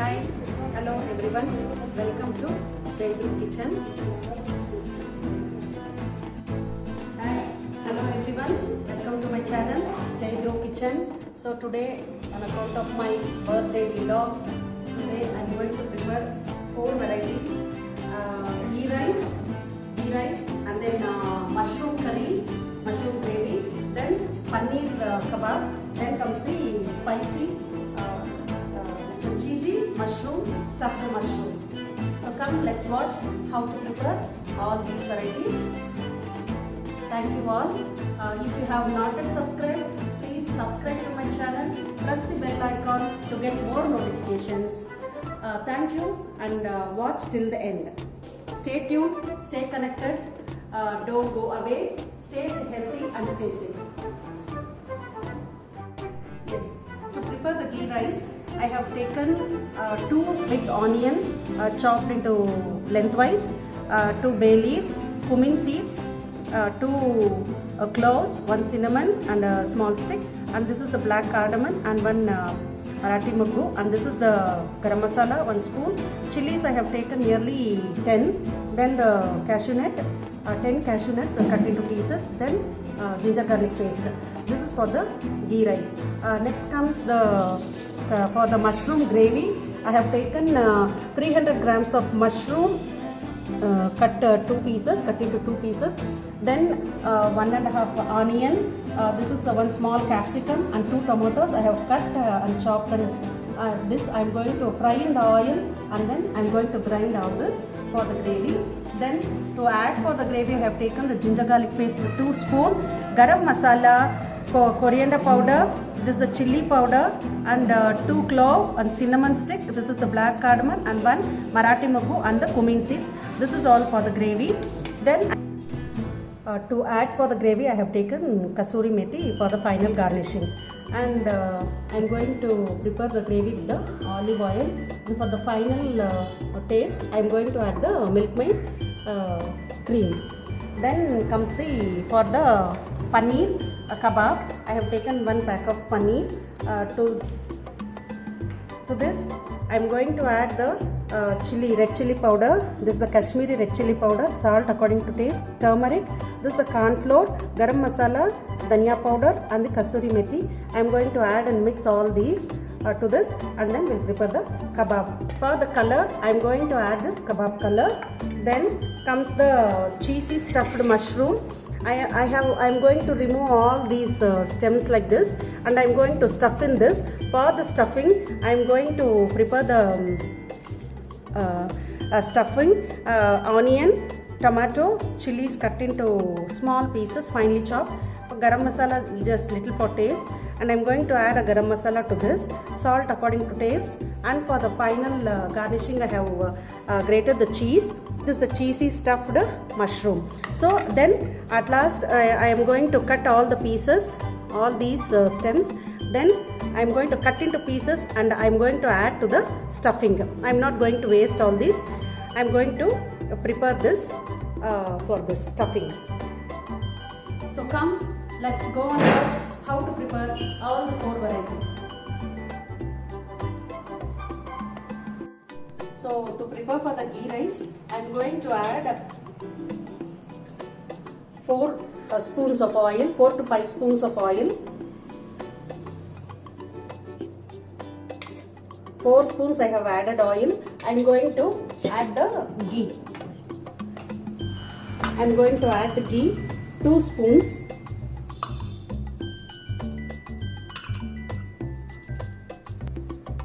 Hi, hello everyone. Welcome to Jaidru Kitchen. Hi, hello everyone. Welcome to my channel Jaidru Kitchen. So today, on account of my birthday vlog, today I am going to prepare 4 varieties: ghee rice, and then mushroom curry, mushroom gravy, then paneer kebab. Then comes the spicy. Cheesy mushroom, stuffed mushroom. So come, let's watch how to prepare all these varieties. Thank you all. If you have not yet subscribed, please subscribe to my channel. Press the bell icon to get more notifications. Thank you and watch till the end. Stay tuned, stay connected. Don't go away. Stay healthy and stay safe. Yes. To prepare the ghee rice, I have taken 2 big onions chopped into lengthwise, 2 bay leaves, cumin seeds, 2 cloves, 1 cinnamon and a small stick, and this is the black cardamom and 1 Marathi Moggu, and this is the garam masala, 1 spoon. Chilies I have taken nearly 10, then the cashew nut, 10 cashew nuts cut into pieces, then ginger garlic paste. This is for the ghee rice. Next comes the for the mushroom gravy. I have taken 300 grams of mushroom cut into 2 pieces. Then 1.5 onion. This is the 1 small capsicum and 2 tomatoes I have cut and chopped. And this I am going to fry in the oil, and then I am going to grind all this for the gravy. Then to add for the gravy, I have taken the ginger garlic paste 2 spoon, garam masala, coriander powder, this is the chili powder, and 2 clove and cinnamon stick. This is the black cardamom and 1 Marathi Moggu and the cumin seeds. This is all for the gravy. Then to add for the gravy, I have taken kasuri methi for the final garnishing. And I am going to prepare the gravy with the olive oil. And for the final taste, I am going to add the milkmaid cream. Then comes for the paneer kebab. I have taken 1 pack of paneer. To this, I am going to add the red chili powder. This is the Kashmiri red chili powder, salt according to taste, turmeric. This is the corn flour, garam masala, dhania powder, and the kasuri methi. I am going to add and mix all these to this, and then we'll prepare the kebab. For the color, I am going to add this kebab color. Then comes the cheesy stuffed mushroom. I am going to remove all these stems like this, and I am going to stuff in this. For the stuffing, I am going to prepare the stuffing, onion, tomato, chilies cut into small pieces, finely chopped. For garam masala, just little for taste, and I am going to add a garam masala to this, salt according to taste. And for the final garnishing, I have grated the cheese. This is the cheesy stuffed mushroom. So then at last I am going to cut all the pieces, all these stems. Then I am going to cut into pieces, and I am going to add to the stuffing. I am not going to waste all this. I am going to prepare this for this stuffing. So come, let's go and watch how to prepare all the 4 varieties. So to prepare for the ghee rice, I am going to add 4 spoons of oil, 4 to 5 spoons of oil. 4 spoons I have added oil. I am going to add the ghee. I am going to add the ghee, 2 spoons.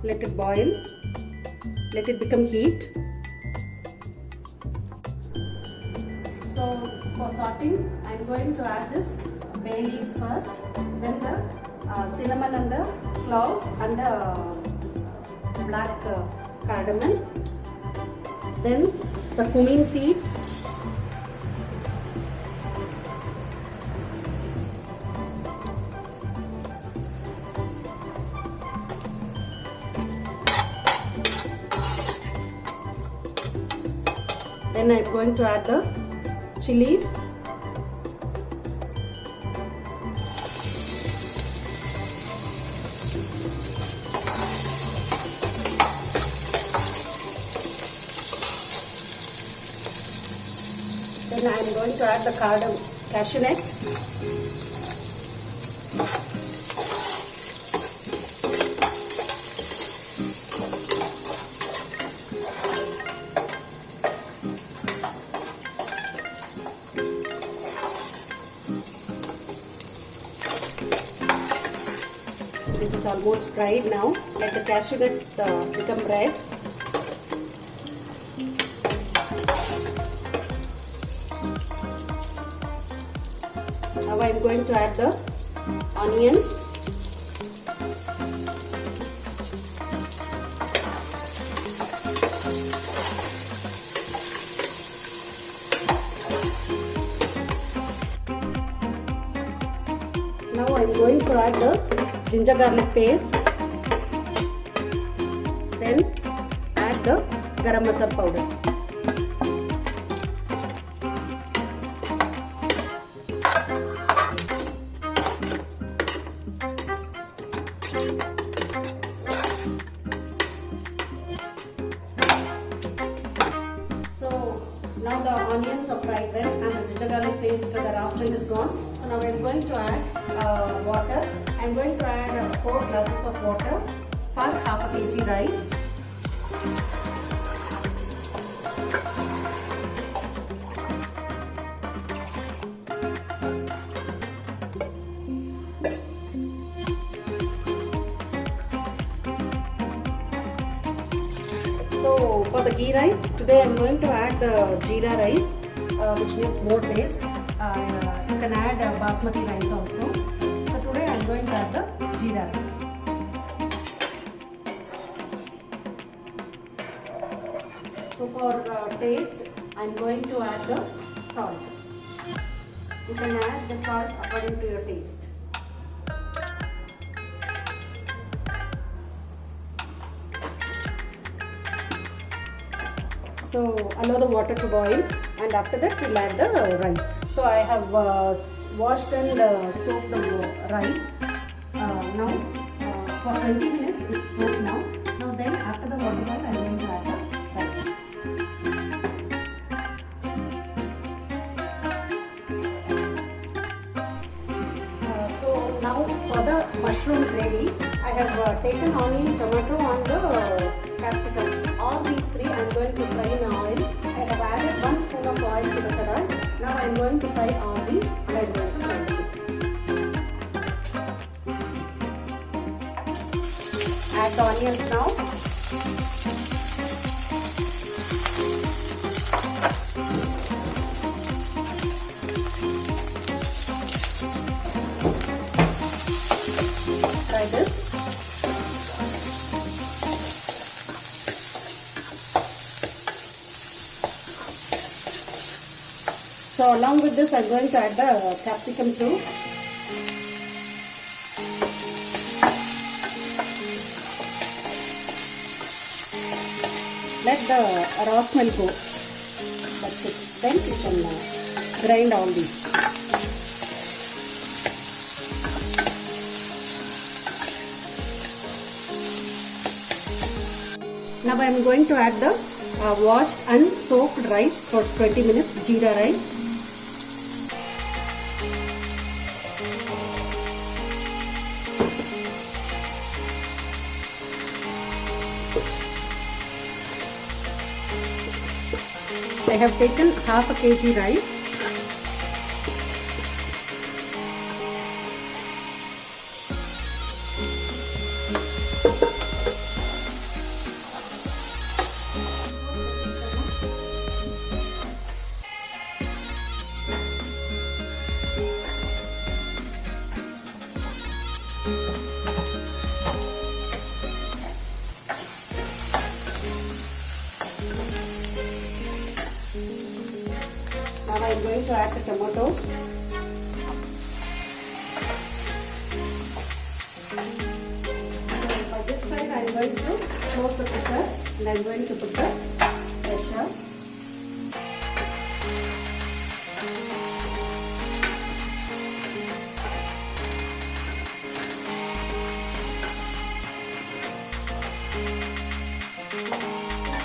Let it boil. Let it become heat. So for sauteing, I am going to add this bay leaves first, then the cinnamon and the cloves and the black cardamom, then the cumin seeds, then I am going to add the chilies, Then I am going to add the cashew nut. This is almost fried now. Let the cashew nuts become red. Now I am going to add the onions. Now I am going to add the ginger garlic paste. Then add the garam masala powder. So now the onions are fried well and the ginger garlic paste, the raw smell is gone. So now I am going to add water. I am going to add 4 glasses of water for half a kg rice. So for the ghee rice, today I am going to add the jeera rice, which gives more taste. You can add basmati rice also. So today I am going to add the jeera rice. So for taste, I am going to add the salt. You can add the salt according to your taste. So allow the water to boil, and after that we'll add the rice. So I have washed and soaked the rice. Now for 20 minutes it's soaked now. Now then after the water boil I am going to add the rice. So now for the mushroom gravy, I have taken onion, tomato and the capsicum. All these three I am going to fry in oil. I have added 1 spoon of oil to the kadai. Now I am going to fry all these and I am going to fry the mix. Add the onions now. Fry this. So along with this I am going to add the capsicum too. Let the raw smell go. That's it. Then you can grind all these. Now I am going to add the washed and soaked rice for 20 minutes, jeera rice. I have taken half a kg rice. Now I am going to add the tomatoes. For this side I am going to close the cooker and I am going to put the pressure.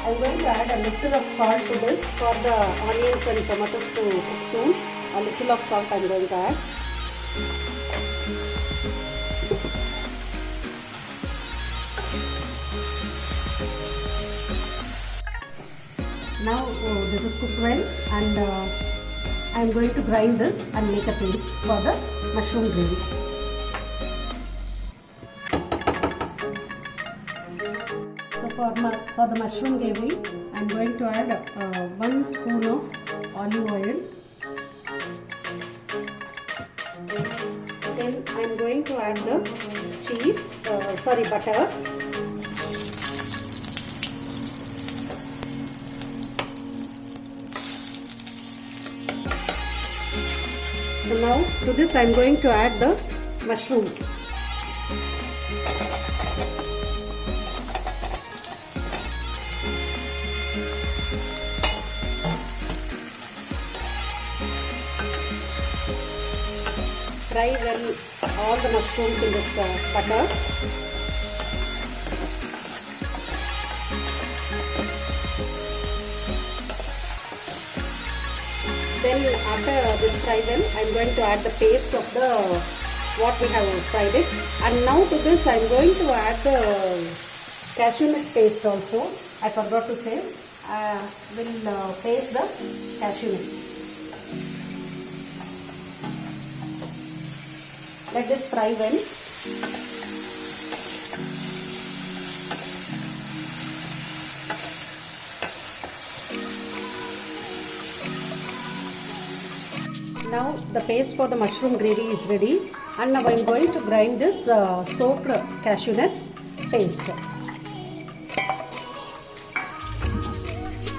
I'm going to add a little of salt to this for the onions and tomatoes to cook soon. A little of salt I'm going to add. Now this is cooked well, and I'm going to grind this and make a paste for the mushroom gravy. So for the mushroom gravy, I'm going to add 1 spoon of olive oil. Then I'm going to add the butter. So now to this I'm going to add the mushrooms. Fry well all the mushrooms in this butter. Then after this fry well, I'm going to add the paste of what we have fried it. And now to this I'm going to add the cashew nut paste also. I forgot to say. We'll paste the cashew nuts. Let this fry well. Now the paste for the mushroom gravy is ready, and now I am going to grind this soaked cashew nuts paste.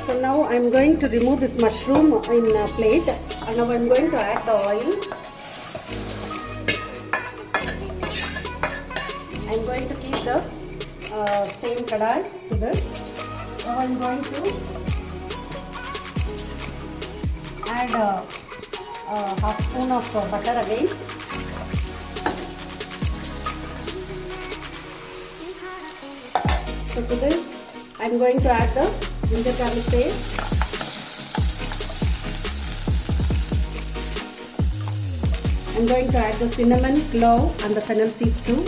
So now I am going to remove this mushroom in a plate, and now I am going to add the oil. I am going to keep the same kadai to this. Now I am going to add half spoon of butter again. So to this I am going to add the ginger garlic paste. I am going to add the cinnamon, clove and the fennel seeds too.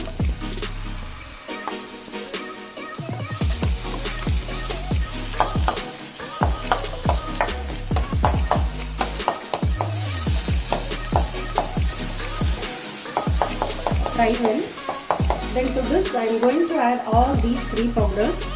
Fry well. Then to this I am going to add all these 3 powders.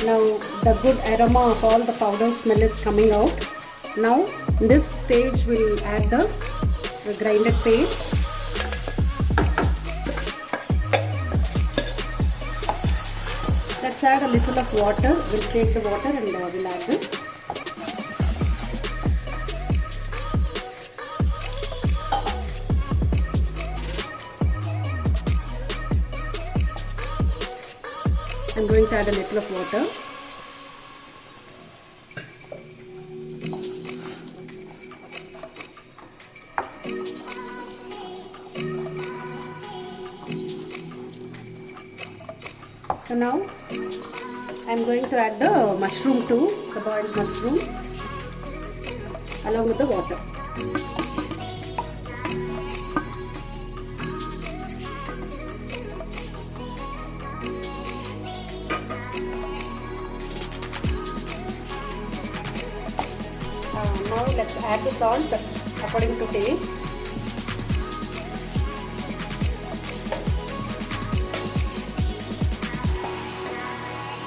Now the good aroma of all the powder smell is coming out. Now in this stage we'll add the grinded paste. Let's add a little of water. We'll shake the water and we'll add this. I'm going to add a little of water. So now I'm going to add the mushroom too, the boiled mushroom, along with the water. Now let's add the salt according to taste.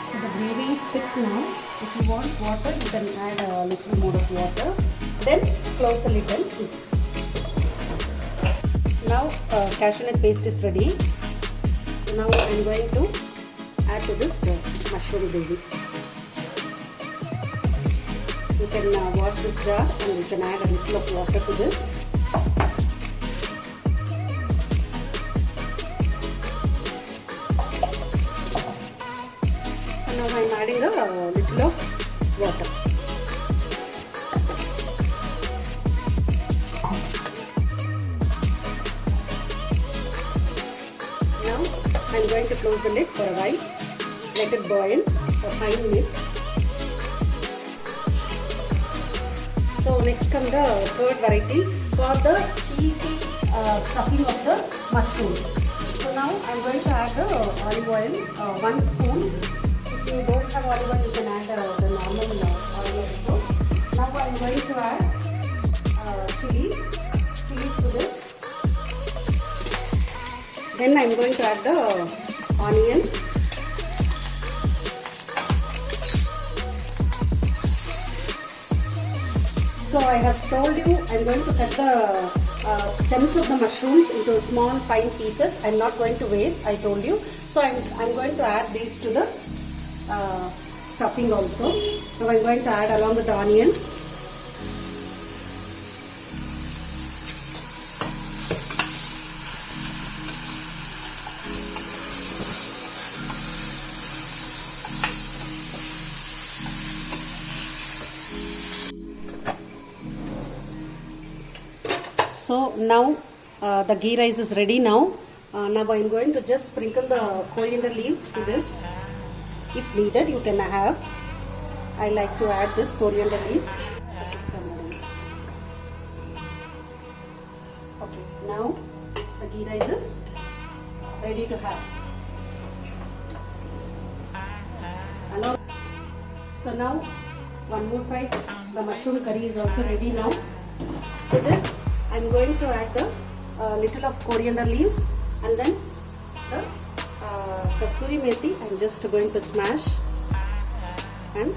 So the gravy is thick now. If you want water, you can add a little more of water. Then close the lid and cook. Now cashew nut paste is ready. So now I am going to add to this mushroom gravy. You can wash this jar and you can add a little of water to this. adding a little of water. Now I'm going to close the lid for a while. Let it boil for 5 minutes. So next comes the third variety for the cheesy stuffing of the mushrooms. So now I'm going to add the olive oil, 1 spoon. If you don't have olive oil, you can add the normal oil also. Now I'm going to add chilies to this. Then I'm going to add the onion. So I have told you I'm going to cut the stems of the mushrooms into small fine pieces. I'm not going to waste, I told you. So I'm going to add these to the stuffing also. So I'm going to add along with the onions. So now the ghee rice is ready now. Now I'm going to just sprinkle the coriander leaves to this. If needed, you can have. I like to add this coriander leaves. Okay, now the ghee rice is ready to have. So now one more side, the mushroom curry is also ready now. To this, I'm going to add the little of coriander leaves and then the kasuri methi. I'm just going to smash and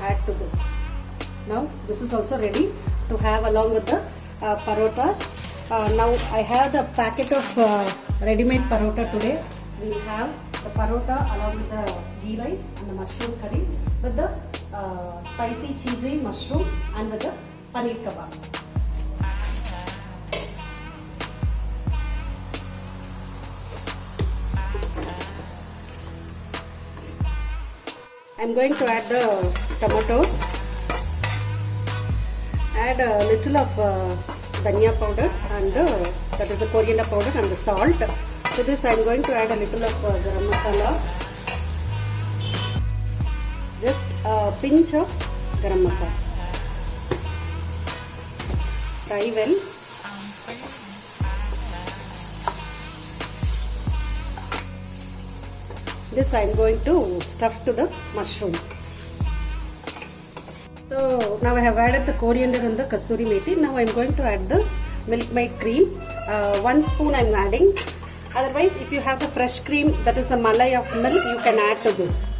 add to this. Now this is also ready to have along with the parotas. Now I have the packet of ready-made parota today. We will have the parota along with the ghee rice and the mushroom curry with the spicy cheesy mushroom and with the paneer kebabs. I'm going to add the tomatoes, add a little of dhania powder and that is the coriander powder and the salt. To this I'm going to add a little of garam masala, just a pinch of garam masala. Fry well. This I am going to stuff to the mushroom. So now I have added the coriander and the kasuri methi. Now I am going to add this milk-made cream. 1 spoon I am adding. Otherwise, if you have the fresh cream, that is the malai of milk, you can add to this.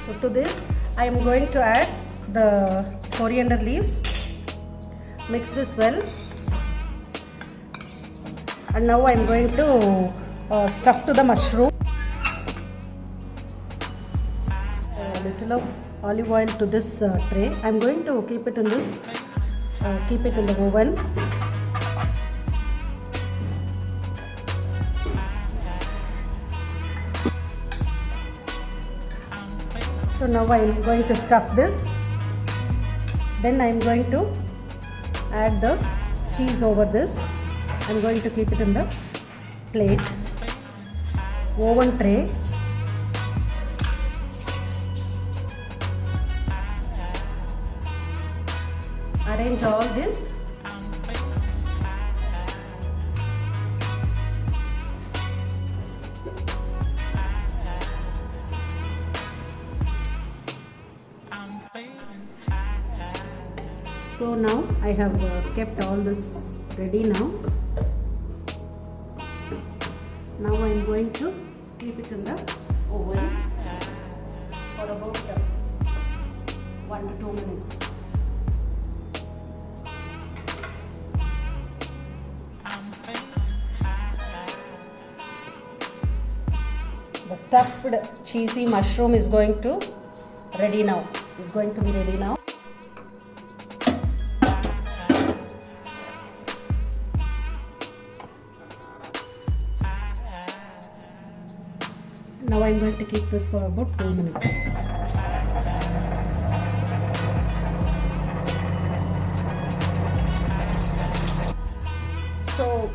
So to this, I am going to add the coriander leaves. Mix this well. And now I am going to stuff to the mushroom. Little of olive oil to this tray. I'm going to keep it in this, keep it in the oven. So now I'm going to stuff this. Then I'm going to add the cheese over this. I'm going to keep it in the plate, oven tray. Arrange all this. So now I have kept all this ready now. Now I am going to keep it in the oven for about 1 to 2 minutes. The stuffed cheesy mushroom is going to ready now. Is going to be ready now. Now I'm going to keep this for about 2 minutes. So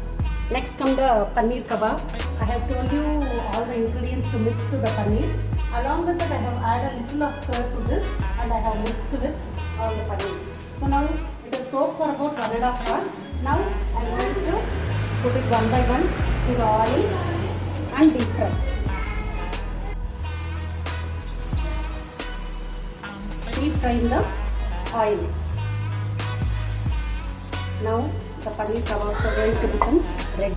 next come the paneer kebab. I have told you all the ingredients to mix to the paneer. Along with that I have added a little of curd to this and I have mixed with all the paneer. So now it is soaked for about 1.5 hours. Now I am going to put it one by one to the oil and deep fry. Deep fry in the oil. Now the paneer kebabs are going to become ready.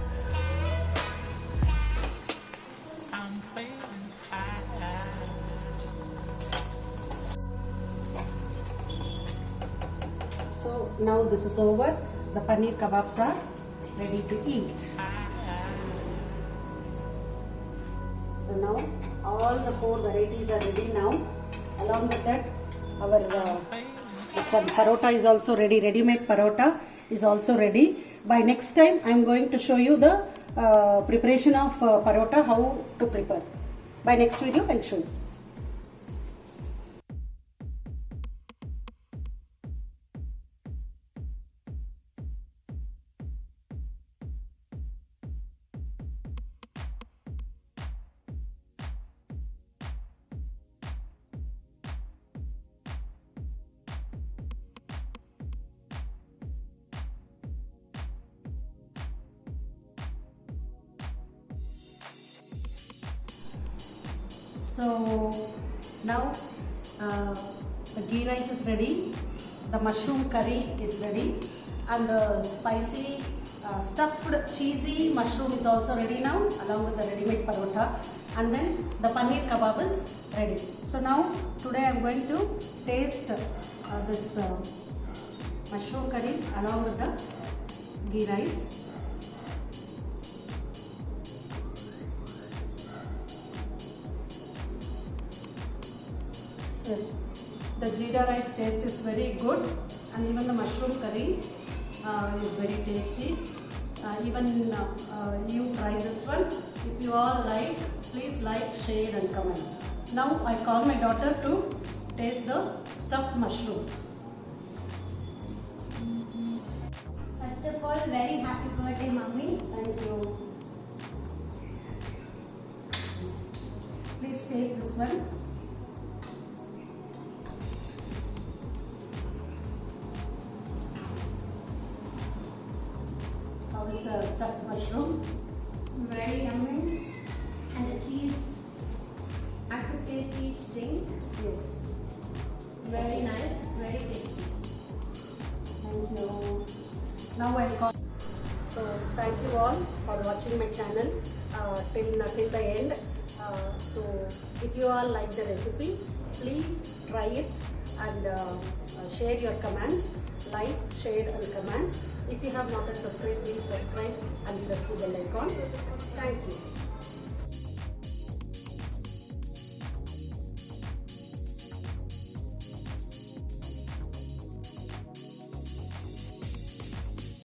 So now this is over. The paneer kebabs are ready to eat. So now all the 4 varieties are ready now. Along with that, our this one parota is also ready. Ready-made parota is also ready. By next time, I am going to show you the preparation of parota, how to prepare. By next video, I will show you. So now the ghee rice is ready, the mushroom curry is ready, and the spicy stuffed cheesy mushroom is also ready now, along with the ready-made parota, and then the paneer kebab is ready. So now today I am going to taste this mushroom curry along with the ghee rice. The jeera rice taste is very good, and even the mushroom curry is very tasty. Even you try this one. If you all like, please like, share and comment. Now I call my daughter to taste the stuffed mushroom. First of all, very happy birthday, Mummy. Thank you. Please taste this one. How is the stuffed mushroom? Very yummy. And the cheese, I could taste each thing. Yes. Very nice, very tasty. Thank you. Now I call. So thank you all for watching my channel till the end. So if you all like the recipe, please try it and share your comments. Like, share and comment. If you have not yet subscribed, please subscribe and press the bell icon. Thank you.